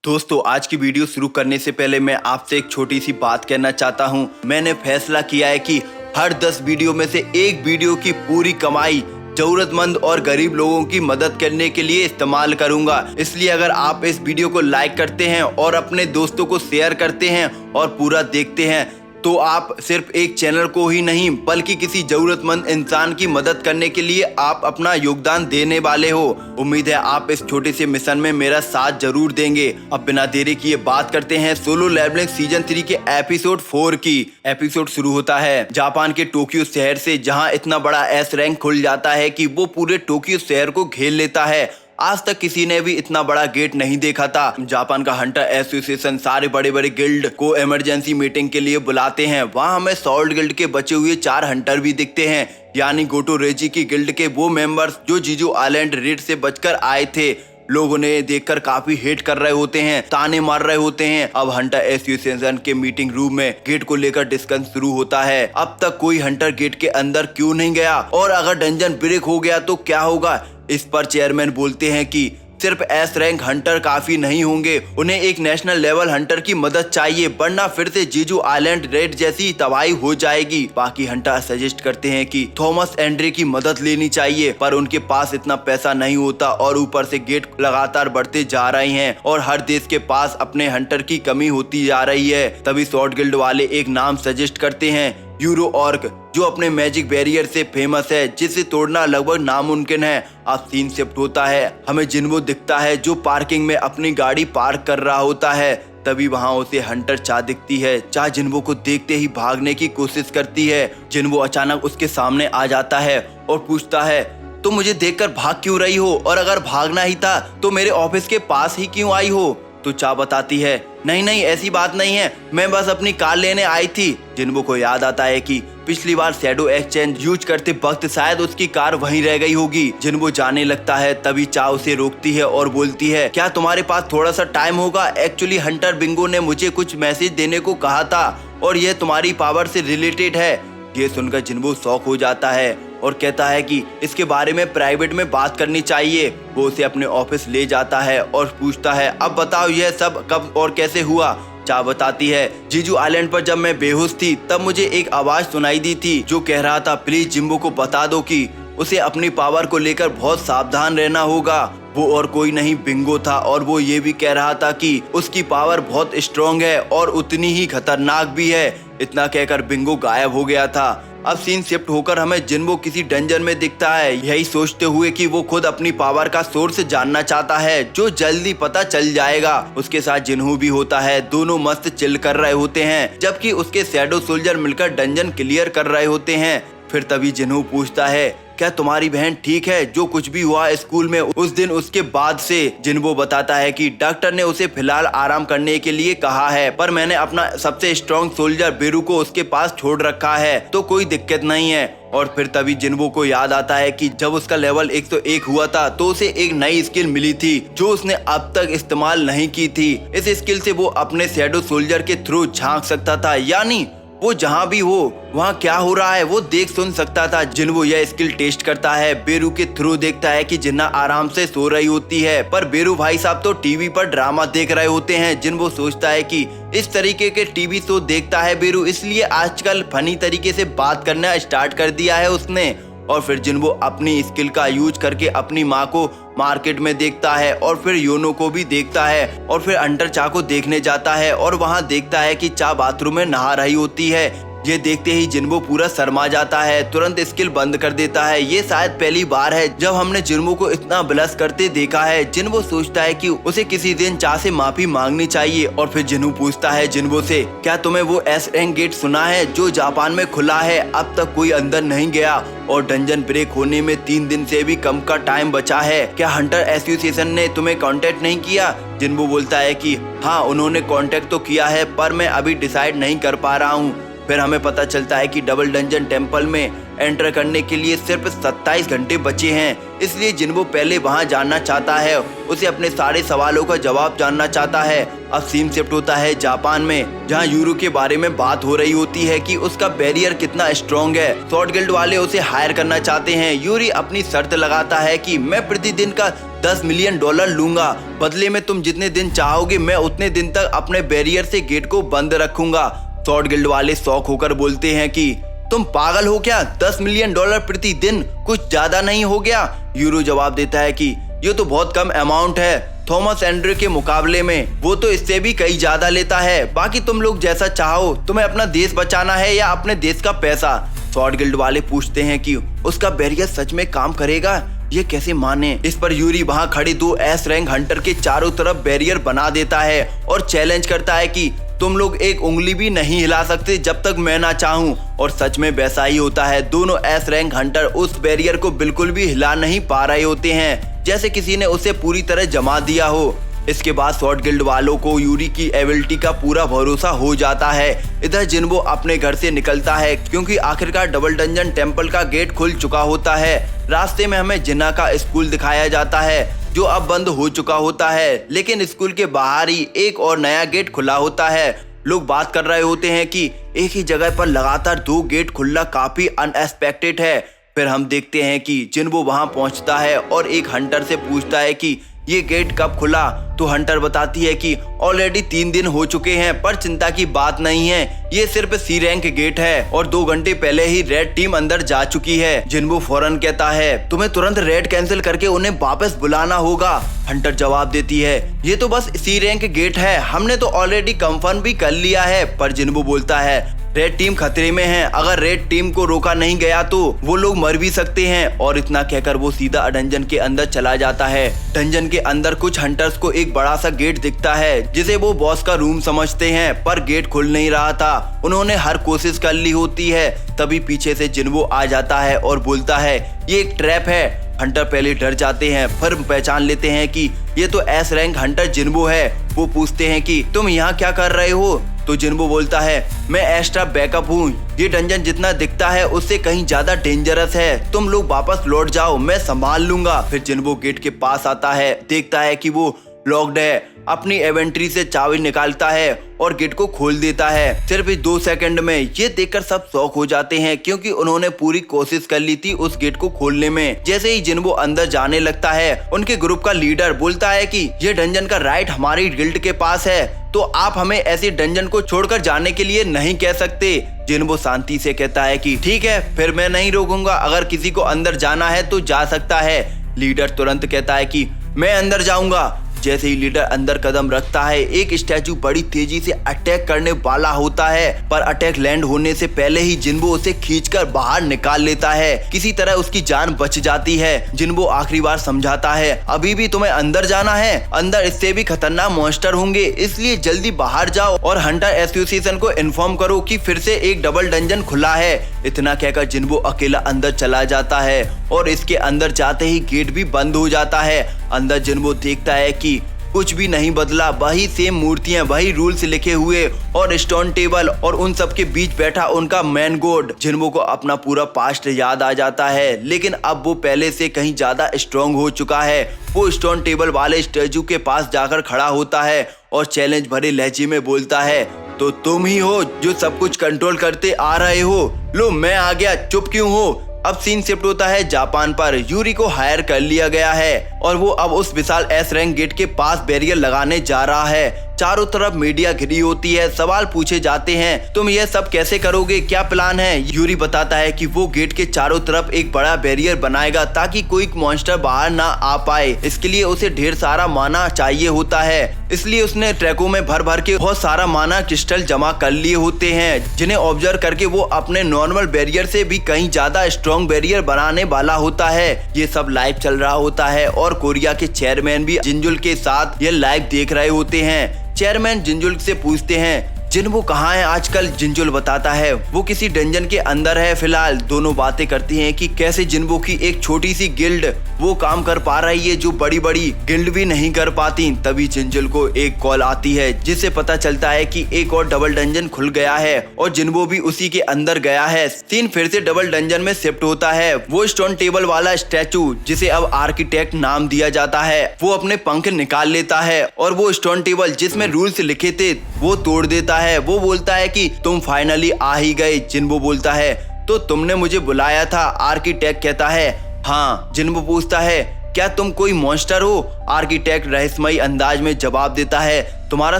दोस्तों, आज की वीडियो शुरू करने से पहले मैं आपसे एक छोटी सी बात कहना चाहता हूं। मैंने फैसला किया है कि हर 10 वीडियो में से एक वीडियो की पूरी कमाई जरूरतमंद और गरीब लोगों की मदद करने के लिए इस्तेमाल करूंगा। इसलिए अगर आप इस वीडियो को लाइक करते हैं और अपने दोस्तों को शेयर करते हैं और पूरा देखते हैं तो आप सिर्फ एक चैनल को ही नहीं बल्कि किसी जरूरतमंद इंसान की मदद करने के लिए आप अपना योगदान देने वाले हो। उम्मीद है आप इस छोटे से मिशन में मेरा साथ जरूर देंगे। अब बिना देरी किए बात करते हैं सोलो लेवलिंग सीजन 3 के एपिसोड 4 की। एपिसोड शुरू होता है जापान के टोक्यो शहर से, जहां इतना बड़ा एस रैंक खुल जाता है कि वो पूरे टोक्यो शहर को घेर लेता है। आज तक किसी ने भी इतना बड़ा गेट नहीं देखा था। जापान का हंटर एसोसिएशन सारे बड़े बड़े गिल्ड को इमरजेंसी मीटिंग के लिए बुलाते हैं। वहां हमें सॉल्ट गिल्ड के बचे हुए 4 हंटर भी दिखते हैं, यानी गोटो रेजी की गिल्ड के वो मेंबर्स जो जीजू आइलैंड रेड से बचकर आए थे। लोग उन्हें देखकर काफी हेट कर रहे होते हैं, ताने मार रहे होते हैं। अब हंटर एसोसिएशन के मीटिंग रूम में गेट को लेकर डिस्कशन शुरू होता है। अब तक कोई हंटर गेट के अंदर क्यों नहीं गया, और अगर डंजन ब्रेक हो गया तो क्या होगा। इस पर चेयरमैन बोलते हैं कि सिर्फ एस रैंक हंटर काफी नहीं होंगे, उन्हें एक नेशनल लेवल हंटर की मदद चाहिए, वरना फिर से जीजू आइलैंड रेड जैसी तबाही हो जाएगी। बाकी हंटर सजेस्ट करते हैं कि थॉमस एंड्रे की मदद लेनी चाहिए, पर उनके पास इतना पैसा नहीं होता और ऊपर से गेट लगातार बढ़ते जा रहे हैं और हर देश के पास अपने हंटर की कमी होती जा रही है। तभी शॉर्ट गिल्ड वाले एक नाम सजेस्ट करते हैं, यूरो ऑर्क, जो अपने मैजिक बैरियर से फेमस है, जिसे तोड़ना लगभग नामुमकिन है। अब सीन शिफ्ट होता है, हमें जिन्वो दिखता है जो पार्किंग में अपनी गाड़ी पार्क कर रहा होता है। तभी वहां उसे हंटर चा दिखती है। चा जिन्वो को देखते ही भागने की कोशिश करती है। जिन्वो अचानक उसके सामने आ जाता है और पूछता है, तुम मुझे देखकर भाग क्यों रही हो, और अगर भागना ही था तो मेरे ऑफिस के पास ही क्यों आई हो। तो चा बताती है, नहीं नहीं ऐसी बात नहीं है, मैं बस अपनी कार लेने आई थी। जिन्वो को याद आता है कि पिछली बार शैडो एक्सचेंज यूज करते वक्त शायद उसकी कार वहीं रह गई होगी। जिन्वो जाने लगता है, तभी चा उसे रोकती है और बोलती है, क्या तुम्हारे पास थोड़ा सा टाइम होगा। एक्चुअली हंटर बिंगो ने मुझे कुछ मैसेज देने को कहा था और यह तुम्हारी पावर से रिलेटेड है। ये सुनकर जिन्वो शॉक हो जाता है और कहता है कि इसके बारे में प्राइवेट में बात करनी चाहिए। वो उसे अपने ऑफिस ले जाता है और पूछता है, अब बताओ यह सब कब और कैसे हुआ। चा बताती है, जीजू आइलैंड पर जब मैं बेहोश थी तब मुझे एक आवाज सुनाई दी थी जो कह रहा था, प्लीज जिन्वो को बता दो कि उसे अपनी पावर को लेकर बहुत सावधान रहना होगा। वो और कोई नहीं बिंगो था, और वो ये भी कह रहा था कि उसकी पावर बहुत स्ट्रॉन्ग है और उतनी ही खतरनाक भी है। इतना कहकर बिंगो गायब हो गया था। अब सीन शिफ्ट होकर हमें जिन्वो किसी डंजन में दिखता है, यही सोचते हुए कि वो खुद अपनी पावर का सोर्स जानना चाहता है, जो जल्दी पता चल जाएगा। उसके साथ जिन्हू भी होता है। दोनों मस्त चिल कर रहे होते हैं, जबकि उसके शैडो सोल्जर मिलकर डंजन क्लियर कर रहे होते हैं। फिर तभी जिन्हू पूछता है, क्या तुम्हारी बहन ठीक है, जो कुछ भी हुआ स्कूल में उस दिन उसके बाद से। जिन्वो बताता है कि डॉक्टर ने उसे फिलहाल आराम करने के लिए कहा है, पर मैंने अपना सबसे स्ट्रॉन्ग सोल्जर बेरू को उसके पास छोड़ रखा है, तो कोई दिक्कत नहीं है। और फिर तभी जिन्वो को याद आता है कि जब उसका लेवल 101 हुआ था तो उसे एक नई स्किल मिली थी जो उसने अब तक इस्तेमाल नहीं की थी। इस स्किल से वो अपने शैडो सोल्जर के थ्रू झांक सकता था, यानी वो जहाँ भी हो वहाँ क्या हो रहा है वो देख सुन सकता था। जिन्वो यह स्किल टेस्ट करता है, बेरू के थ्रू देखता है कि जिन्ना आराम से सो रही होती है, पर बेरू भाई साहब तो टीवी पर ड्रामा देख रहे होते हैं। जिन्वो सोचता है कि इस तरीके के टीवी शो देखता है बेरू, इसलिए आजकल फनी तरीके से बात करना स्टार्ट कर दिया है उसने। और फिर जिन्वो अपनी स्किल का यूज करके अपनी माँ को मार्केट में देखता है और फिर योनो को भी देखता है, और फिर अंडर चा को देखने जाता है और वहाँ देखता है कि चा बाथरूम में नहा रही होती है। ये देखते ही जिन्वो पूरा शर्मा जाता है, तुरंत स्किल बंद कर देता है। ये शायद पहली बार है जब हमने जिन्वो को इतना ब्लश करते देखा है। जिन्वो सोचता है कि उसे किसी दिन चा से माफी मांगनी चाहिए। और फिर जिन्वो पूछता है जिन्वो से, क्या तुम्हें वो एस रैंक गेट सुना है जो जापान में खुला है, अब तक कोई अंदर नहीं गया और डंजन ब्रेक होने में 3 दिन से भी कम का टाइम बचा है। क्या हंटर एसोसिएशन ने तुम्हें कांटेक्ट नहीं किया। जिन्वो बोलता है कि हाँ उन्होंने कांटेक्ट तो किया है, पर मैं अभी डिसाइड नहीं कर पा रहा हूँ। फिर हमें पता चलता है कि डबल डंजन टेम्पल में एंटर करने के लिए सिर्फ 27 घंटे बचे हैं, इसलिए जिन्वो पहले वहां जानना चाहता है, उसे अपने सारे सवालों का जवाब जानना चाहता है। अब सीन शिफ्ट होता है जापान में, जहां यूरो के बारे में बात हो रही होती है कि उसका बैरियर कितना स्ट्रॉन्ग है। शॉर्ट गिल्ड वाले उसे हायर करना चाहते हैं। यूरी अपनी शर्त लगाता है कि मैं प्रतिदिन का $10 मिलियन लूंगा। बदले में तुम जितने दिन चाहोगे मैं उतने दिन तक अपने बैरियर से गेट को बंद रखूंगा। स्वॉर्ड गिल्ड वाले शौक होकर बोलते हैं कि तुम पागल हो क्या? $10 मिलियन प्रतिदिन कुछ ज्यादा नहीं हो गया? यूरो जवाब देता है कि ये तो बहुत कम अमाउंट है थॉमस एंड्रे के मुकाबले में। वो तो इससे भी कई ज्यादा लेता है। बाकी तुम लोग जैसा चाहो, तुम्हें अपना देश बचाना है या अपने देश का पैसा? स्वॉर्ड गिल्ड वाले पूछते हैं कि उसका बैरियर सच में काम करेगा, ये कैसे माने? इस पर यूरी वहां खड़े 2 एस रैंक हंटर के चारों तरफ बैरियर बना देता है और चैलेंज करता है कि तुम लोग एक उंगली भी नहीं हिला सकते जब तक मैं ना चाहूं। और सच में वैसा ही होता है। दोनों एस रैंक हंटर उस बैरियर को बिल्कुल भी हिला नहीं पा रहे होते हैं, जैसे किसी ने उसे पूरी तरह जमा दिया हो। इसके बाद स्वॉर्ड गिल्ड वालों को यूरी की एबिलिटी का पूरा भरोसा हो जाता है। इधर जिन्बो अपने घर से निकलता है क्योंकि आखिरकार डबल डंजन टेम्पल का गेट खुल चुका होता है। रास्ते में हमें जिन्ना का स्कूल दिखाया जाता है जो अब बंद हो चुका होता है, लेकिन स्कूल के बाहर ही एक और नया गेट खुला होता है। लोग बात कर रहे होते हैं कि एक ही जगह पर लगातार 2 गेट खुलना काफी अनएक्सपेक्टेड है। फिर हम देखते हैं कि जिन्बो वहां पहुंचता है और एक हंटर से पूछता है कि ये गेट कब खुला? तो हंटर बताती है कि ऑलरेडी 3 दिन हो चुके हैं, पर चिंता की बात नहीं है, ये सिर्फ सी रैंक गेट है और 2 घंटे पहले ही रेड टीम अंदर जा चुकी है। जिन्बो फौरन कहता है तुम्हें तुरंत रेड कैंसिल करके उन्हें वापस बुलाना होगा। हंटर जवाब देती है ये तो बस सी रैंक गेट है, हमने तो ऑलरेडी कंफर्म भी कर लिया है। पर जिन्बो बोलता है रेड टीम खतरे में है, अगर रेड टीम को रोका नहीं गया तो वो लोग मर भी सकते हैं। और इतना कहकर वो सीधा डंजन के अंदर चला जाता है। डंजन के अंदर कुछ हंटर्स को एक बड़ा सा गेट दिखता है जिसे वो बॉस का रूम समझते हैं, पर गेट खुल नहीं रहा था। उन्होंने हर कोशिश कर ली होती है। तभी पीछे से जिन्बो आ जाता है और बोलता है ये एक ट्रैप है। हंटर पहले डर जाते हैं, फिर पहचान लेते हैं कि ये तो एस रैंक हंटर जिन्बो है। वो पूछते हैं कि तुम यहाँ क्या कर रहे हो? तो जिन्बो बोलता है मैं एक्स्ट्रा बैकअप हूँ, ये डंजन जितना दिखता है उससे कहीं ज्यादा डेंजरस है, तुम लोग वापस लौट जाओ, मैं संभाल लूंगा। फिर जिन्बो गेट के पास आता है, देखता है कि वो लॉक्ड है। अपनी इन्वेंटरी से चाबी निकालता है और गेट को खोल देता है सिर्फ 2 सेकंड में। ये देखकर सब शॉक हो जाते हैं क्योंकि उन्होंने पूरी कोशिश कर ली थी उस गेट को खोलने में। जैसे ही जिन्बो अंदर जाने लगता है, उनके ग्रुप का लीडर बोलता है कि ये डंजन का राइट हमारी गिल्ड के पास है, तो आप हमें ऐसे डंजन को छोड़कर जाने के लिए नहीं कह सकते। जिन्बो शांति से कहता है कि ठीक है, फिर मैं नहीं रोकूंगा, अगर किसी को अंदर जाना है तो जा सकता है। लीडर तुरंत कहता है कि मैं अंदर जाऊंगा। जैसे ही लीडर अंदर कदम रखता है, एक स्टैचू बड़ी तेजी से अटैक करने वाला होता है, पर अटैक लैंड होने से पहले ही जिन्बो उसे खींचकर बाहर निकाल लेता है। किसी तरह उसकी जान बच जाती है। जिन्बो आखिरी बार समझाता है अभी भी तुम्हें अंदर जाना है, अंदर इससे भी खतरनाक मॉन्स्टर होंगे, इसलिए जल्दी बाहर जाओ और हंटर एसोसिएशन को इन्फॉर्म करो कि फिर से एक डबल डंजन खुला है। इतना कहकर जिन्बो अकेला अंदर चला जाता है और इसके अंदर जाते ही गेट भी बंद हो जाता है। अंदर जिन्बो देखता है कि कुछ भी नहीं बदला, वही सेम मूर्तियां, वही रूल्स लिखे हुए और स्टोन टेबल, और उन सब के बीच बैठा उनका मैन गॉड। जिन्बो को अपना पूरा पास्ट याद आ जाता है, लेकिन अब वो पहले से कहीं ज्यादा स्ट्रॉन्ग हो चुका है। वो स्टोन टेबल वाले स्टैचू के पास जाकर खड़ा होता है और चैलेंज भरे लहजे में बोलता है तो तुम ही हो जो सब कुछ कंट्रोल करते आ रहे हो, लो मैं आ गया, चुप क्यों हो? अब सीन शिफ्ट होता है जापान पर। यूरी को हायर कर लिया गया है और वो अब उस विशाल एस रैंक गेट के पास बैरियर लगाने जा रहा है। चारों तरफ मीडिया घिरी होती है, सवाल पूछे जाते हैं तुम ये सब कैसे करोगे, क्या प्लान है? यूरी बताता है कि वो गेट के चारों तरफ एक बड़ा बैरियर बनाएगा ताकि कोई मॉन्स्टर बाहर ना आ पाए। इसके लिए उसे ढेर सारा माना चाहिए होता है, इसलिए उसने ट्रैकों में भर भर के बहुत सारा माना क्रिस्टल जमा कर लिए होते हैं, जिन्हें ऑब्जर्व करके वो अपने नॉर्मल बैरियर से भी कहीं ज्यादा स्ट्रॉन्ग बैरियर बनाने वाला होता है। ये सब लाइव चल रहा होता है और कोरिया के चेयरमैन भी जिंजुल के साथ ये लाइव देख रहे होते हैं। चेयरमैन जिंजुल से पूछते हैं जिन्बो कहाँ है आजकल? जिंजुल बताता है वो किसी डंजन के अंदर है फिलहाल। दोनों बातें करती हैं कि कैसे जिन्बो की एक छोटी सी गिल्ड वो काम कर पा रही है जो बड़ी बड़ी गिल्ड भी नहीं कर पाती। तभी जिंजुल को एक कॉल आती है जिससे पता चलता है कि एक और डबल डंजन खुल गया है और जिन्बो भी उसी के अंदर गया है। सीन फिर से डबल डंजन में शिफ्ट होता है। वो स्टोन टेबल वाला स्टैचू जिसे अब आर्किटेक्ट नाम दिया जाता है, वो अपने पंख निकाल लेता है और वो स्टोन टेबल जिसमें रूल्स लिखे थे वो तोड़ देता है। वो बोलता है कि तुम फाइनली आ ही गए। जिन्बो बोलता है तो तुमने मुझे बुलाया था? आर्किटेक्ट कहता है हाँ। जिन्बो पूछता है क्या तुम कोई मॉन्स्टर हो? आर्किटेक्ट रहस्यमयी अंदाज में जवाब देता है, तुम्हारा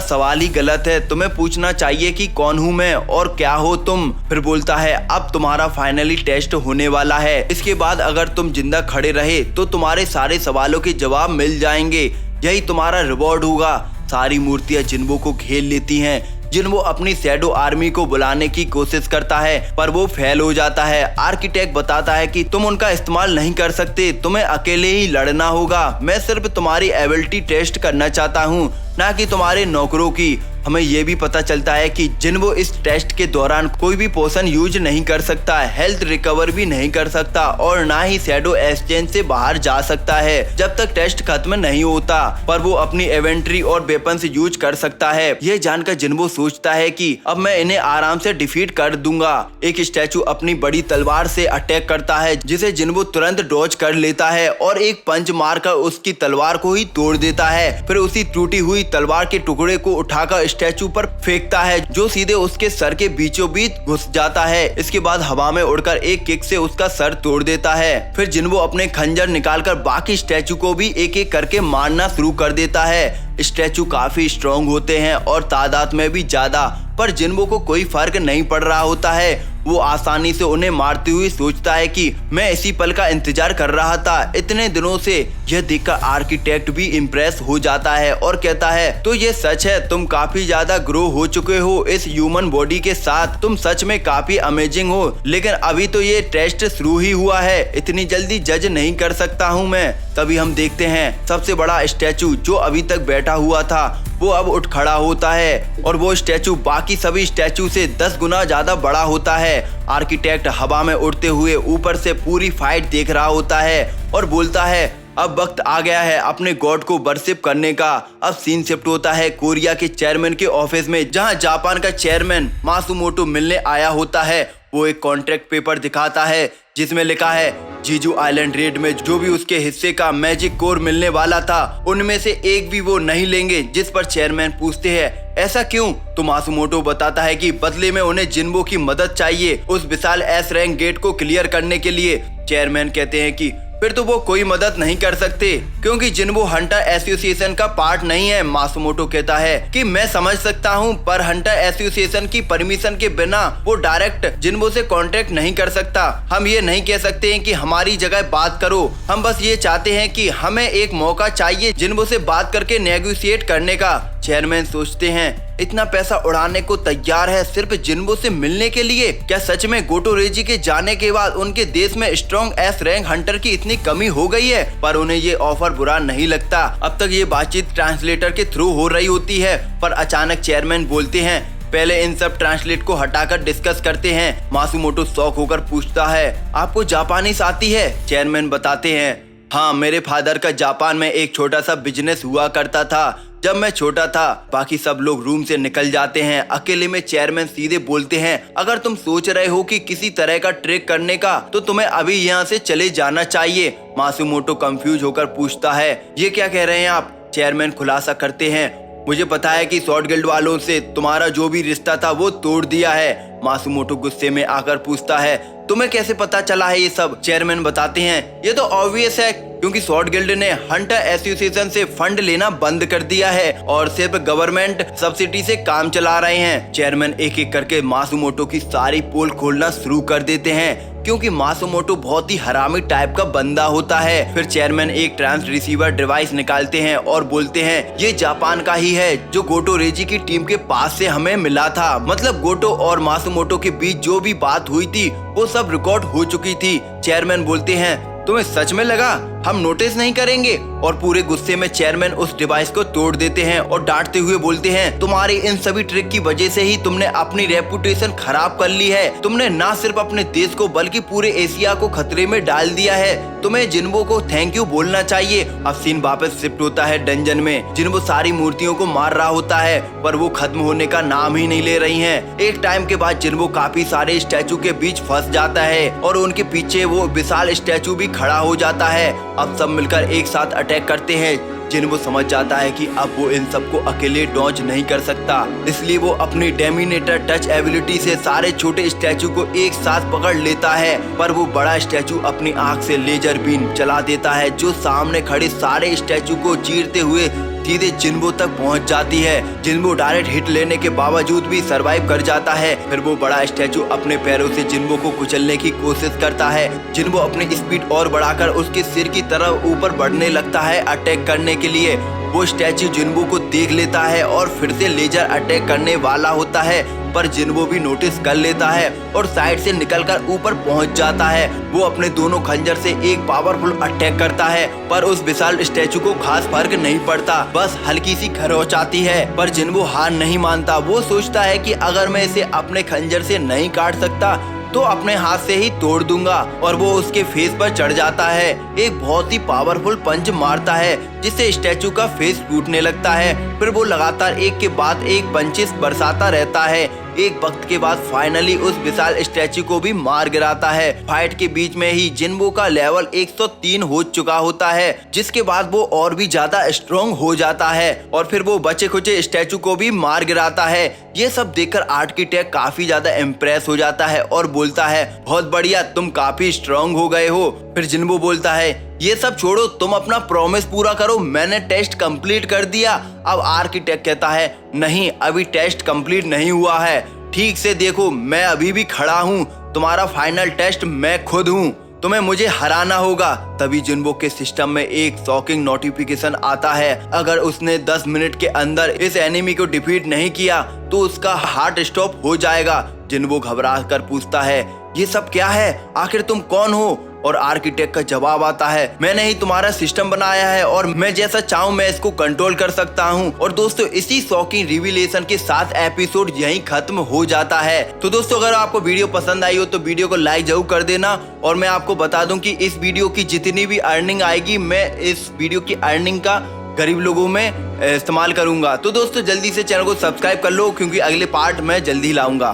सवाल ही गलत है, तुम्हें पूछना चाहिए कि कौन हूँ मैं और क्या हो तुम। फिर बोलता है, अब तुम्हारा फाइनली टेस्ट होने वाला है, इसके बाद अगर तुम जिंदा खड़े रहे तो तुम्हारे सारे सवालों के जवाब मिल जाएंगे, यही तुम्हारा रिवॉर्ड होगा। सारी मूर्तियां जिन्वो को घेर लेती हैं। जिन्वो अपनी शैडो आर्मी को बुलाने की कोशिश करता है पर वो फेल हो जाता है। आर्किटेक्ट बताता है कि तुम उनका इस्तेमाल नहीं कर सकते, तुम्हें अकेले ही लड़ना होगा। मैं सिर्फ तुम्हारी एबिलिटी टेस्ट करना चाहता हूँ, ना कि तुम्हारे नौकरों की। हमें ये भी पता चलता है कि जिन्वो इस टेस्ट के दौरान कोई भी पोशन यूज नहीं कर सकता, हेल्थ रिकवर भी नहीं कर सकता और ना ही शैडो एक्सचेंज से बाहर जा सकता है जब तक टेस्ट खत्म नहीं होता। पर वो अपनी इन्वेंटरी और वेपन से यूज कर सकता है। ये जानकर जिन्वो सोचता है कि अब मैं इन्हें आराम से डिफीट कर दूंगा। एक स्टैचू अपनी बड़ी तलवार से अटैक करता है जिसे जिन्वो तुरंत डॉज कर लेता है और एक पंच मारकर उसकी तलवार को ही तोड़ देता है। फिर उसी टूटी हुई तलवार के टुकड़े को उठाकर स्टैचू पर फेंकता है जो सीधे उसके सर के बीचों बीच घुस जाता है। इसके बाद हवा में उड़कर एक किक से उसका सर तोड़ देता है। फिर जिन्वो अपने खंजर निकालकर बाकी स्टैचू को भी एक एक करके मारना शुरू कर देता है। स्टैचू काफी स्ट्रॉन्ग होते हैं और तादाद में भी ज्यादा, पर जिन्वो को कोई फर्क नहीं पड़ रहा होता है। वो आसानी से उन्हें मारते हुए सोचता है कि मैं इसी पल का इंतजार कर रहा था इतने दिनों से। यह देखकर आर्किटेक्ट भी इम्प्रेस हो जाता है और कहता है, तो ये सच है, तुम काफी ज्यादा ग्रो हो चुके हो इस ह्यूमन बॉडी के साथ, तुम सच में काफी अमेजिंग हो। लेकिन अभी तो ये टेस्ट शुरू ही हुआ है, इतनी जल्दी जज नहीं कर सकता हूँ मैं। तभी हम देखते हैं सबसे बड़ा स्टैचू जो अभी तक बैठा हुआ था वो अब उठ खड़ा होता है और वो स्टैचू बाकी सभी स्टैचू से 10 गुना ज्यादा बड़ा होता है। आर्किटेक्ट हवा में उड़ते हुए ऊपर से पूरी फाइट देख रहा होता है और बोलता है, अब वक्त आ गया है अपने गॉड को वर्शिप करने का। अब सीन शिफ्ट होता है कोरिया के चेयरमैन के ऑफिस में, जहां जापान का चेयरमैन मासुमोटो मिलने आया होता है। वो एक कॉन्ट्रैक्ट पेपर दिखाता है जिसमें लिखा है, जीजू आइलैंड रेड में जो भी उसके हिस्से का मैजिक कोर मिलने वाला था उनमें से एक भी वो नहीं लेंगे। जिस पर चेयरमैन पूछते हैं, ऐसा क्यों? तो मासुमोटो बताता है कि बदले में उन्हें जिन्वो की मदद चाहिए उस विशाल एस रैंक गेट को क्लियर करने के लिए। चेयरमैन कहते हैं कि फिर तो वो कोई मदद नहीं कर सकते क्योंकि जिन्वो हंटर एसोसिएशन का पार्ट नहीं है। मासुमोटो कहता है कि मैं समझ सकता हूँ, पर हंटर एसोसिएशन की परमिशन के बिना वो डायरेक्ट जिन्वो से कांटेक्ट नहीं कर सकता। हम ये नहीं कह सकते हैं कि हमारी जगह बात करो, हम बस ये चाहते हैं कि हमें एक मौका चाहिए जिन्वो से बात करके नेगोशिएट करने का। चेयरमैन सोचते हैं, इतना पैसा उड़ाने को तैयार है सिर्फ जिन्वो से मिलने के लिए? क्या सच में गोटो रेजी के जाने के बाद उनके देश में स्ट्रॉन्ग एस रैंक हंटर की इतनी कमी हो गई है? पर उन्हें ये ऑफर बुरा नहीं लगता। अब तक ये बातचीत ट्रांसलेटर के थ्रू हो रही होती है, पर अचानक चेयरमैन बोलते हैं, पहले इन सब ट्रांसलेट को हटाकर डिस्कस करते हैं। मासुमोटो शॉक होकर पूछता है, आपको जापानीज आती है? चेयरमैन बताते हैं, हाँ, मेरे फादर का जापान में एक छोटा सा बिजनेस हुआ करता था जब मैं छोटा था। बाकी सब लोग रूम से निकल जाते हैं। अकेले में चेयरमैन सीधे बोलते हैं, अगर तुम सोच रहे हो कि किसी तरह का ट्रिक करने का तो तुम्हें अभी यहाँ से चले जाना चाहिए। मासुमोटो कंफ्यूज होकर पूछता है, ये क्या कह रहे हैं आप? चेयरमैन खुलासा करते हैं, मुझे पता है कि शॉर्ट गिल्ड वालों से तुम्हारा जो भी रिश्ता था वो तोड़ दिया है। मासुमोटो गुस्से में आकर पूछता है, तुम्हें कैसे पता चला है ये सब? चेयरमैन बताते हैं, ये तो ऑब्वियस है क्योंकि शॉर्ट गिल्ड ने हंटर एसोसिएशन से फंड लेना बंद कर दिया है और सिर्फ गवर्नमेंट सब्सिडी से काम चला रहे हैं। चेयरमैन एक एक करके मासुमोटो की सारी पोल खोलना शुरू कर देते हैं क्योंकि मासुमोटो बहुत ही हरामी टाइप का बंदा होता है। फिर चेयरमैन एक ट्रांस रिसीवर डिवाइस निकालते हैं और बोलते हैं, ये जापान का ही है जो गोटो रेजी की टीम के पास से हमें मिला था। मतलब गोटो और मासुमोटो के बीच जो भी बात हुई थी वो सब रिकॉर्ड हो चुकी थी। चेयरमैन बोलते हैं, तुम्हें सच में लगा हम नोटिस नहीं करेंगे? और पूरे गुस्से में चेयरमैन उस डिवाइस को तोड़ देते हैं और डांटते हुए बोलते हैं, तुम्हारी इन सभी ट्रिक की वजह से ही तुमने अपनी रेपुटेशन खराब कर ली है। तुमने ना सिर्फ अपने देश को बल्कि पूरे एशिया को खतरे में डाल दिया है। तुम्हें जिन्वो को थैंक यू बोलना चाहिए। अब सीन वापस शिफ्ट होता है डंजन में। जिन्वो सारी मूर्तियों को मार रहा होता है पर वो खत्म होने का नाम ही नहीं ले रही हैं। एक टाइम के बाद जिन्वो काफी सारे स्टैचू के बीच फंस जाता है और उनके पीछे वो विशाल स्टैचू भी खड़ा हो जाता है। अब सब मिलकर एक साथ अटैक करते हैं जिन्बो समझ जाता है कि अब वो इन सबको अकेले डॉज नहीं कर सकता, इसलिए वो अपनी डोमिनेटर टच एबिलिटी से सारे छोटे स्टैचू को एक साथ पकड़ लेता है। पर वो बड़ा स्टैचू अपनी आंख से लेजर बीम चला देता है जो सामने खड़े सारे स्टैचू को चीरते हुए सीधे जिन्बो तक पहुंच जाती है। जिन्बो डायरेक्ट हिट लेने के बावजूद भी सरवाइव कर जाता है। फिर वो बड़ा स्टैचू अपने पैरों से जिन्बो को कुचलने की कोशिश करता है। जिन्बो अपनी स्पीड और बढ़ाकर उसके सिर की तरफ ऊपर बढ़ने लगता है अटैक करने के लिए। वो स्टैचू जिन्बो को देख लेता है और फिर से लेजर अटैक करने वाला होता है, पर जिन्बो भी नोटिस कर लेता है और साइड से निकलकर ऊपर पहुंच जाता है। वो अपने दोनों खंजर से एक पावरफुल अटैक करता है, पर उस विशाल स्टैचू को खास फर्क नहीं पड़ता, बस हल्की सी खरोच आती है। पर जिन्बो हार नहीं मानता। वो सोचता है कि अगर मैं इसे अपने खंजर से नहीं काट सकता तो अपने हाथ से ही तोड़ दूंगा, और वो उसके फेस पर चढ़ जाता है। एक बहुत ही पावरफुल पंच मारता है जिससे स्टैचू का फेस टूटने लगता है। फिर वो लगातार एक के बाद एक पंचेस बरसाता रहता है। एक वक्त के बाद फाइनली उस विशाल स्टैचू को भी मार गिराता है। फाइट के बीच में ही जिन्बो का लेवल 103 हो चुका होता है, जिसके बाद वो और भी ज्यादा स्ट्रॉन्ग हो जाता है और फिर वो बचे खुचे स्टैचू को भी मार गिराता है। ये सब देखकर आर्किटेक्ट काफी ज्यादा इम्प्रेस हो जाता है और बोलता है, बहुत बढ़िया, तुम काफी स्ट्रॉन्ग हो गए हो। फिर जिन्बो बोलता है, ये सब छोड़ो, तुम अपना प्रॉमिस पूरा करो, मैंने टेस्ट कंप्लीट कर दिया। अब आर्किटेक्ट कहता है, नहीं, अभी टेस्ट कंप्लीट नहीं हुआ है, ठीक से देखो, मैं अभी भी खड़ा हूँ, तुम्हारा फाइनल टेस्ट मैं खुद हूँ, तुम्हें मुझे हराना होगा। तभी जिन्बो के सिस्टम में एक शॉकिंग नोटिफिकेशन आता है, अगर उसने 10 मिनट के अंदर इस एनिमी को डिफीट नहीं किया तो उसका हार्ट स्टॉप हो जाएगा। जिन्बो घबरा कर पूछता है, ये सब क्या है, आखिर तुम कौन हो? और आर्किटेक्ट का जवाब आता है, मैंने ही तुम्हारा सिस्टम बनाया है और मैं जैसा चाहूँ मैं इसको कंट्रोल कर सकता हूँ। और दोस्तों, इसी शॉकिंग रिवीलेशन के साथ एपिसोड यहीं खत्म हो जाता है। तो दोस्तों, अगर आपको वीडियो पसंद आई हो तो वीडियो को लाइक जरूर कर देना। और मैं आपको बता दूं कि इस वीडियो की जितनी भी अर्निंग आएगी, मैं इस वीडियो की अर्निंग का गरीब लोगों में इस्तेमाल करूंगा। तो दोस्तों, जल्दी से चैनल को सब्सक्राइब कर लो क्योंकि अगले पार्ट मैं जल्दी लाऊंगा।